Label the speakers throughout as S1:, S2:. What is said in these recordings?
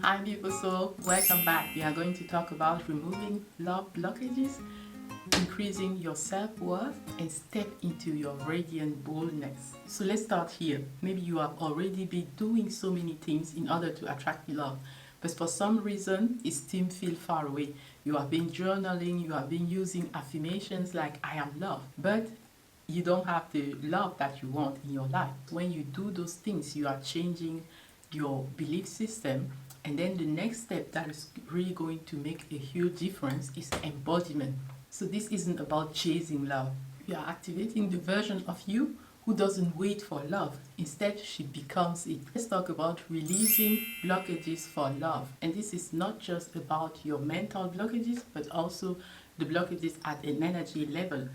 S1: Hi beautiful soul, welcome back. We are going to talk about removing love blockages, increasing your self-worth, and step into your radiant boldness. So let's start here. Maybe you have already been doing so many things in order to attract love, but for some reason it still feels far away. You have been journaling, you have been using affirmations like I am love, but you don't have the love that you want in your life. When you do those things, you are changing your belief system, and then the next step that is really going to make a huge difference is embodiment. So this isn't about chasing love. You are activating the version of you who doesn't wait for love. Instead, she becomes it. Let's talk about releasing blockages for love. And this is not just about your mental blockages, but also the blockages at an energy level.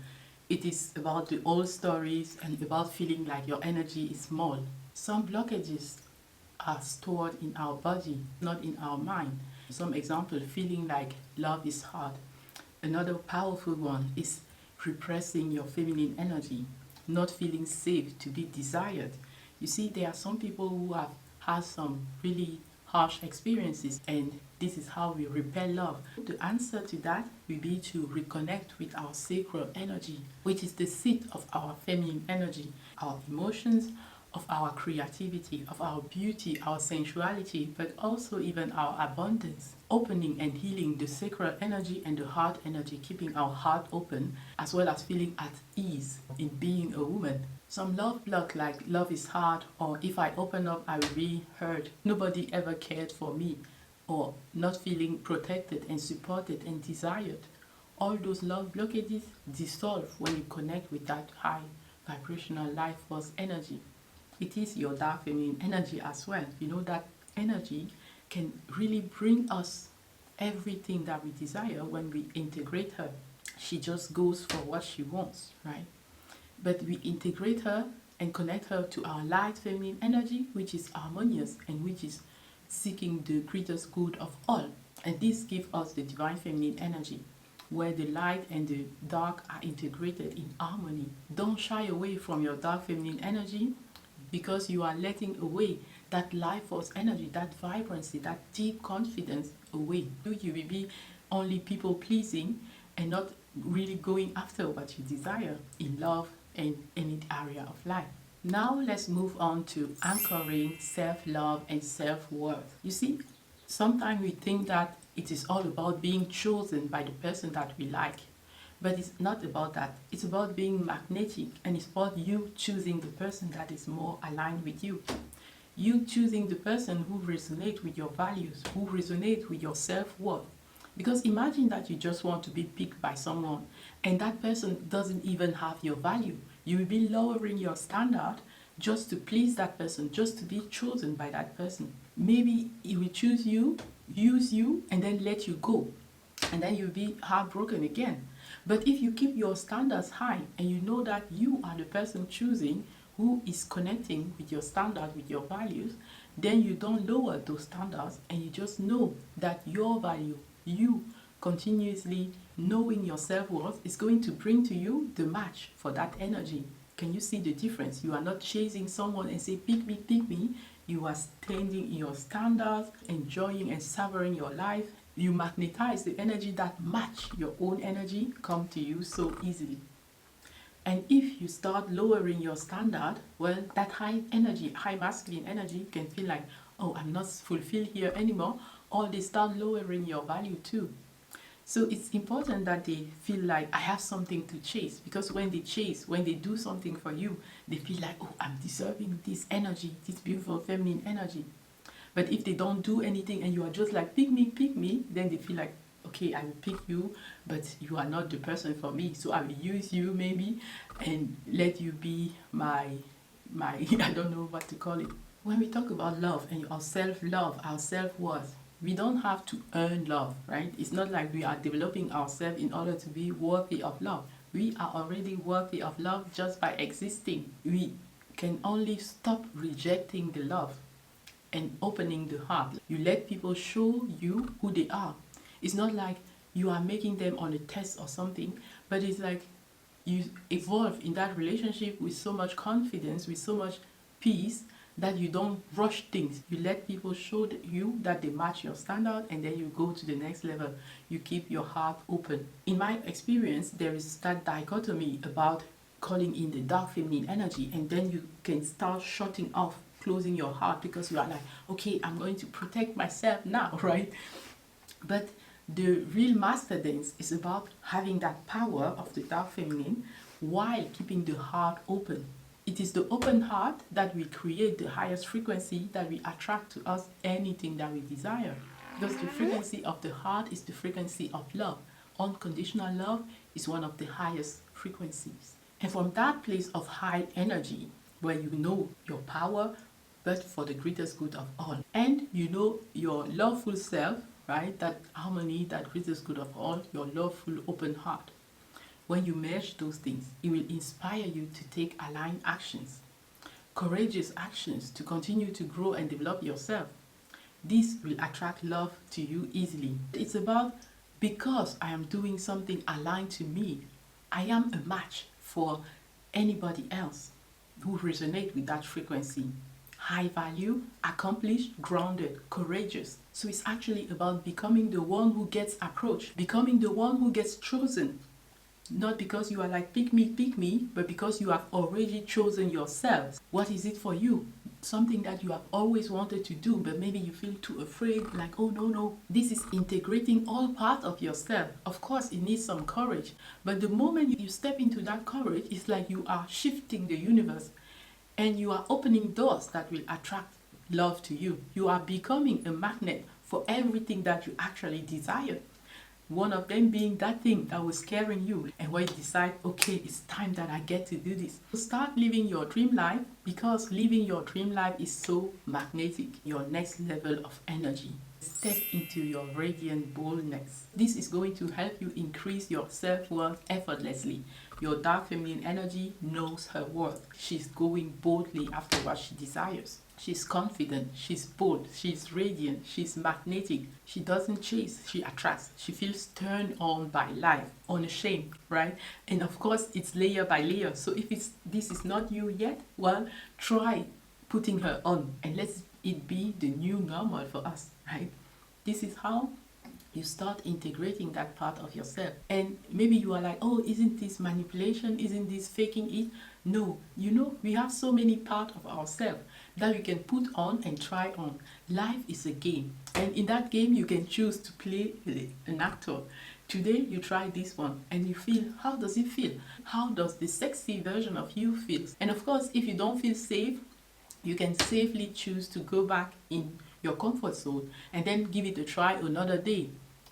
S1: It is about the old stories and about feeling like your energy is small. Some blockages are stored in our body, not in our mind. Some example, feeling like love is hard. Another powerful one is repressing your feminine energy, not feeling safe to be desired. You see, there are some people who have had some really harsh experiences, and this is how we repel love. The answer to that will be to reconnect with our sacral energy, which is the seat of our feminine energy, our emotions, of our creativity, of our beauty, our sensuality, but also even our abundance. Opening and healing the sacral energy and the heart energy, keeping our heart open, as well as feeling at ease in being a woman. Some love block like love is hard, or if I open up I will be hurt, nobody ever cared for me, or not feeling protected and supported and desired. All those love blockages dissolve when you connect with that high vibrational life force energy. It is your dark feminine energy as well. You know, that energy can really bring us everything that we desire when we integrate her. She just goes for what she wants, right? But we integrate her and connect her to our light feminine energy, which is harmonious and which is seeking the greatest good of all. And this gives us the divine feminine energy, where the light and the dark are integrated in harmony. Don't shy away from your dark feminine energy, because you are letting away that life force energy, that vibrancy, that deep confidence away. You will be only people pleasing and not really going after what you desire in love and any area of life. Now let's move on to anchoring self-love and self-worth. You see, sometimes we think that it is all about being chosen by the person that we like. But it's not about that. It's about being magnetic, and it's about you choosing the person that is more aligned with you. You choosing the person who resonates with your values, who resonates with your self-worth. Because imagine that you just want to be picked by someone and that person doesn't even have your value. You will be lowering your standard just to please that person, just to be chosen by that person. Maybe he will choose you, use you, and then let you go. And then you'll be heartbroken again. But if you keep your standards high and you know that you are the person choosing who is connecting with your standard, with your values, then you don't lower those standards and you just know that your value, you continuously knowing your self-worth, is going to bring to you the match for that energy. Can you see the difference? You are not chasing someone and say, pick me, pick me. You are standing in your standards, enjoying and savoring your life. You magnetize the energy that match your own energy, come to you so easily. And if you start lowering your standard, well, that high energy, high masculine energy can feel like, oh, I'm not fulfilled here anymore, or they start lowering your value too. So it's important that they feel like I have something to chase, because when they chase, when they do something for you, they feel like, oh, I'm deserving this energy, this beautiful feminine energy. But if they don't do anything and you are just like, pick me, then they feel like, okay, I will pick you, but you are not the person for me. So I will use you maybe and let you be my I don't know what to call it. When we talk about love and our self-love, our self-worth, we don't have to earn love, right? It's not like we are developing ourselves in order to be worthy of love. We are already worthy of love just by existing. We can only stop rejecting the love and opening the heart. You let people show you who they are. It's not like you are making them on a test or something, but it's like you evolve in that relationship with so much confidence, with so much peace, that you don't rush things. You let people show you that they match your standard, and then you go to the next level. You keep your heart open. In my experience, there is that dichotomy about calling in the dark feminine energy, and then you can start shutting off, closing your heart, because you are like, okay, I'm going to protect myself now, right? But the real master dance is about having that power of the dark feminine while keeping the heart open. It is the open heart that will create the highest frequency that will attract to us anything that we desire. Because the frequency of the heart is the frequency of love. Unconditional love is one of the highest frequencies. And from that place of high energy, where you know your power, but for the greatest good of all, and you know your loveful self, right? That harmony, that greatest good of all, your loveful open heart. When you merge those things, it will inspire you to take aligned actions, courageous actions to continue to grow and develop yourself. This will attract love to you easily. It's about, because I am doing something aligned to me, I am a match for anybody else who resonate with that frequency. High value, accomplished, grounded, courageous. So it's actually about becoming the one who gets approached, becoming the one who gets chosen. Not because you are like, pick me, but because you have already chosen yourself. What is it for you? Something that you have always wanted to do, but maybe you feel too afraid, like, oh no. This is integrating all parts of yourself. Of course, it needs some courage, but the moment you step into that courage, it's like you are shifting the universe, and you are opening doors that will attract love to you. You are becoming a magnet for everything that you actually desire. One of them being that thing that was scaring you, and when you decide, okay, it's time that I get to do this. So start living your dream life, because living your dream life is so magnetic. Your next level of energy. Step into your radiant boldness. This is going to help you increase your self-worth effortlessly. Your dark feminine energy knows her worth. She's going boldly after what she desires. She's confident, she's bold, she's radiant, she's magnetic. She doesn't chase, she attracts. She feels turned on by life, unashamed, right? And of course, it's layer by layer. So if this is not you yet, well, try putting her on, and let it be the new normal for us, right? This is how you start integrating that part of yourself. And maybe you are like, oh, isn't this manipulation? Isn't this faking it? No, you know, we have so many parts of ourselves that you can put on and try on. Life is a game, and in that game you can choose to play an actor. Today you try this one and you feel, how does it feel? How does the sexy version of you feel? And of course, if you don't feel safe, you can safely choose to go back in your comfort zone and then give it a try another day.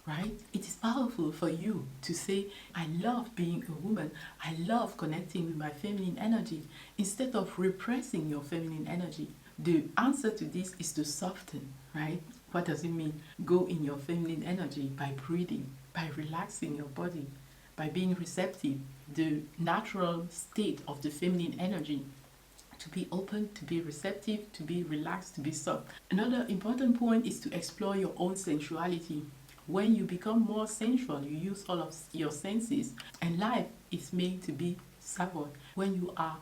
S1: Right? It is powerful for you to say, I love being a woman. I love connecting with my feminine energy, instead of repressing your feminine energy. The answer to this is to soften, right? What does it mean? Go in your feminine energy by breathing, by relaxing your body, by being receptive. The natural state of the feminine energy, to be open, to be receptive, to be relaxed, to be soft. Another important point is to explore your own sensuality. When you become more sensual, you use all of your senses, and life is made to be savored. When you are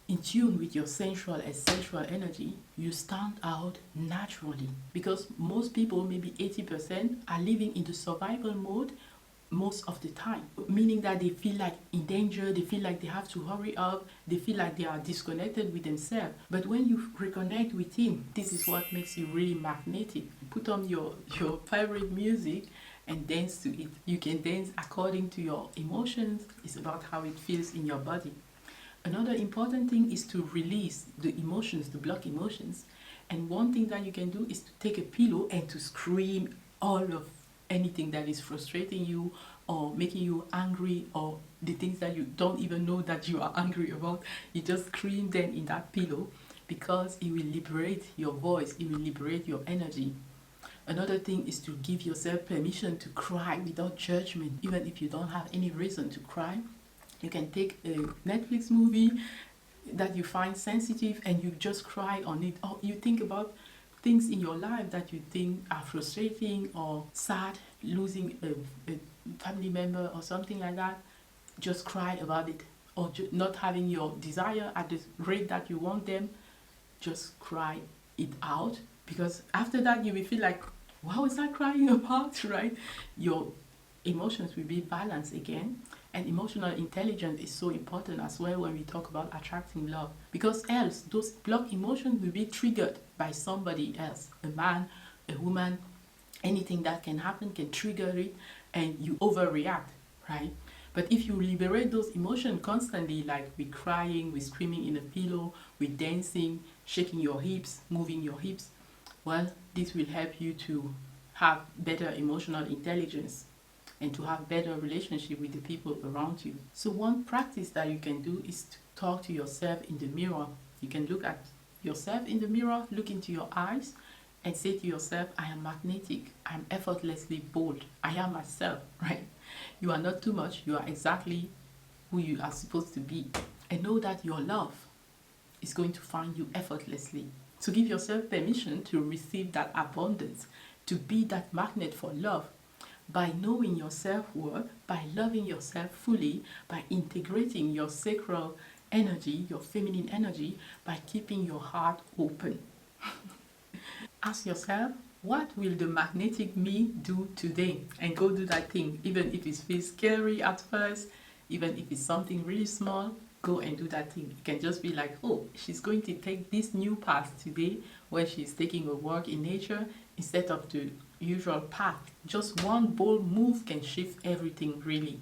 S1: in tune with your sensual and sensual energy, you stand out naturally. Because most people, maybe 80%, are living in the survival mode most of the time, meaning that they feel like in danger, they feel like they have to hurry up, they feel like they are disconnected with themselves. But when you reconnect with him, this is what makes you really magnetic. Put on your favorite music and dance to it. You can dance according to your emotions. It's about how it feels in your body. Another important thing is to release the emotions, the block emotions. And one thing that you can do is to take a pillow and to scream all of anything that is frustrating you or making you angry, or the things that you don't even know that you are angry about. You just scream them in that pillow, because it will liberate your voice, it will liberate your energy. Another thing is to give yourself permission to cry without judgment. Even if you don't have any reason to cry, you can take a Netflix movie that you find sensitive and you just cry on it. Or you think about things in your life that you think are frustrating or sad, losing a family member or something like that. Just cry about it. Or not having your desire at the rate that you want them. just cry it out, because after that you will feel like, what was I crying about, right? Your emotions will be balanced again. And emotional intelligence is so important as well when we talk about attracting love, because else those blocked emotions will be triggered by somebody else, a man, a woman, anything that can happen can trigger it, and you overreact, right? But if you liberate those emotions constantly, like with crying, with screaming in a pillow, with dancing, shaking your hips, moving your hips, well, this will help you to have better emotional intelligence and to have better relationship with the people around you. So one practice that you can do is to talk to yourself in the mirror. You can look at yourself in the mirror, look into your eyes, and say to yourself, I am magnetic, I am effortlessly bold, I am myself, right? You are not too much, you are exactly who you are supposed to be. And know that your love is going to find you effortlessly. So give yourself permission to receive that abundance, to be that magnet for love, by knowing your self-worth, by loving yourself fully, by integrating your sacral energy, your feminine energy, by keeping your heart open. Ask yourself, what will the magnetic me do today? And go do that thing, even if it feels scary at first, even if it's something really small, go and do that thing. It can just be like, oh, she's going to take this new path today where she's taking a walk in nature instead of the usual path. Just one bold move can shift everything, really.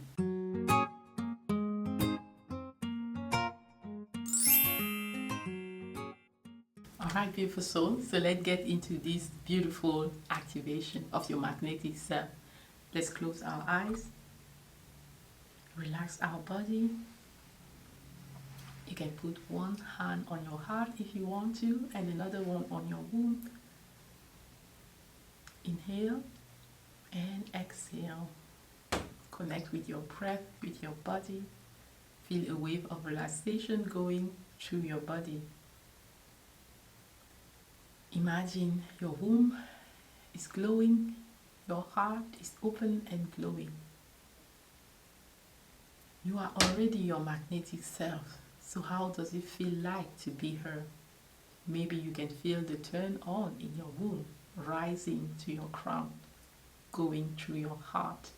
S1: Alright, beautiful soul. So let's get into this beautiful activation of your magnetic self. Let's close our eyes, relax our body. You can put one hand on your heart if you want to, and another one on your womb. Inhale and exhale. Connect with your breath, with your body. Feel a wave of relaxation going through your body. Imagine your womb is glowing, your heart is open and glowing. You are already your magnetic self, so how does it feel like to be her? Maybe you can feel the turn on in your womb, rising to your crown, going through your heart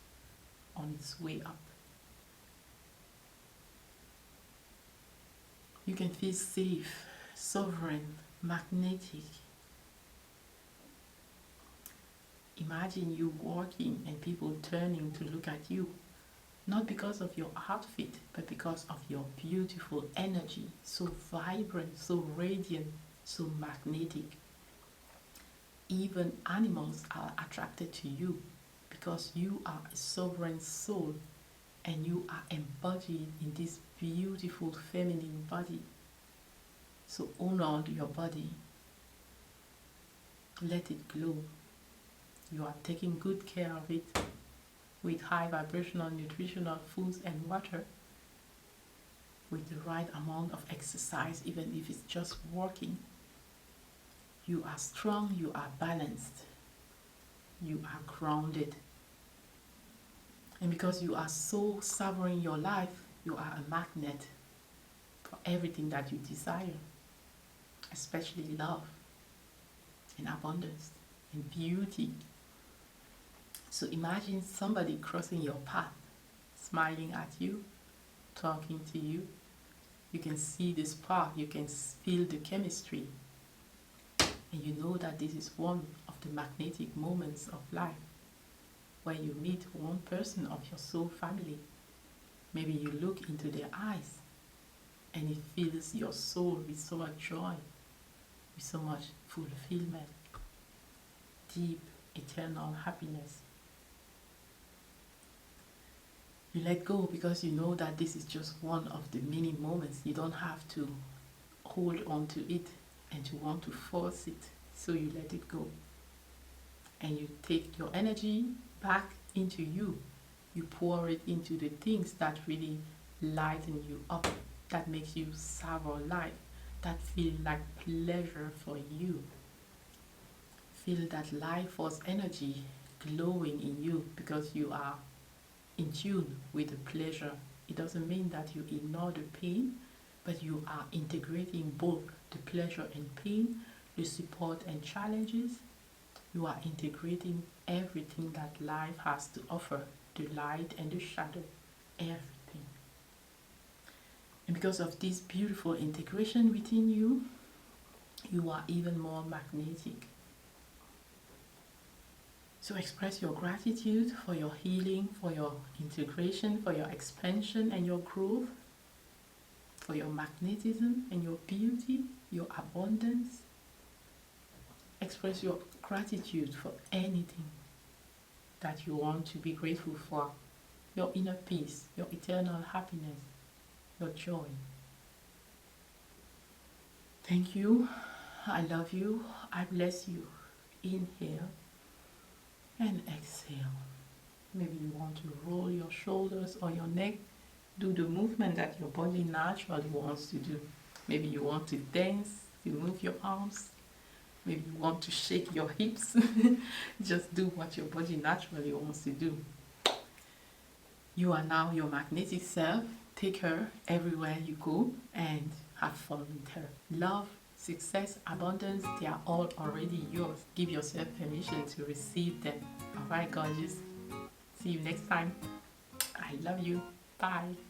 S1: on its way up. You can feel safe, sovereign, magnetic. Imagine you walking and people turning to look at you, not because of your outfit, but because of your beautiful energy, so vibrant, so radiant, so magnetic. Even animals are attracted to you because you are a sovereign soul and you are embodied in this beautiful feminine body. So honor your body. Let it glow. You are taking good care of it with high vibrational nutritional foods and water, with the right amount of exercise, even if it's just walking. You are strong, you are balanced, you are grounded. And because you are so savoring your life, you are a magnet for everything that you desire, especially love and abundance and beauty. So imagine somebody crossing your path, smiling at you, talking to you. You can see the spark, you can feel the chemistry. And you know that this is one of the magnetic moments of life where you meet one person of your soul family. Maybe you look into their eyes and it fills your soul with so much joy, with so much fulfillment, deep, eternal happiness. You let go because you know that this is just one of the many moments. You don't have to hold on to it and to want to force it. So you let it go. And you take your energy back into you. You pour it into the things that really lighten you up, that makes you savor life, that feel like pleasure for you. Feel that life force energy glowing in you because you are in tune with the pleasure. It doesn't mean that you ignore the pain, but you are integrating both the pleasure and pain, the support and challenges. You are integrating everything that life has to offer, the light and the shadow, everything. And because of this beautiful integration within you, you are even more magnetic. So express your gratitude for your healing, for your integration, for your expansion and your growth, for your magnetism and your beauty, your abundance. Express your gratitude for anything that you want to be grateful for. Your inner peace, your eternal happiness, your joy. Thank you. I love you. I bless you. Inhale and exhale. Maybe you want to roll your shoulders or your neck. Do the movement that your body naturally wants to do. Maybe you want to dance, you move your arms. Maybe you want to shake your hips. Just do what your body naturally wants to do. You are now your magnetic self. Take her everywhere you go and have fun with her. Love, success, abundance, they are all already yours. Give yourself permission to receive them. Alright, gorgeous. See you next time. I love you. Bye.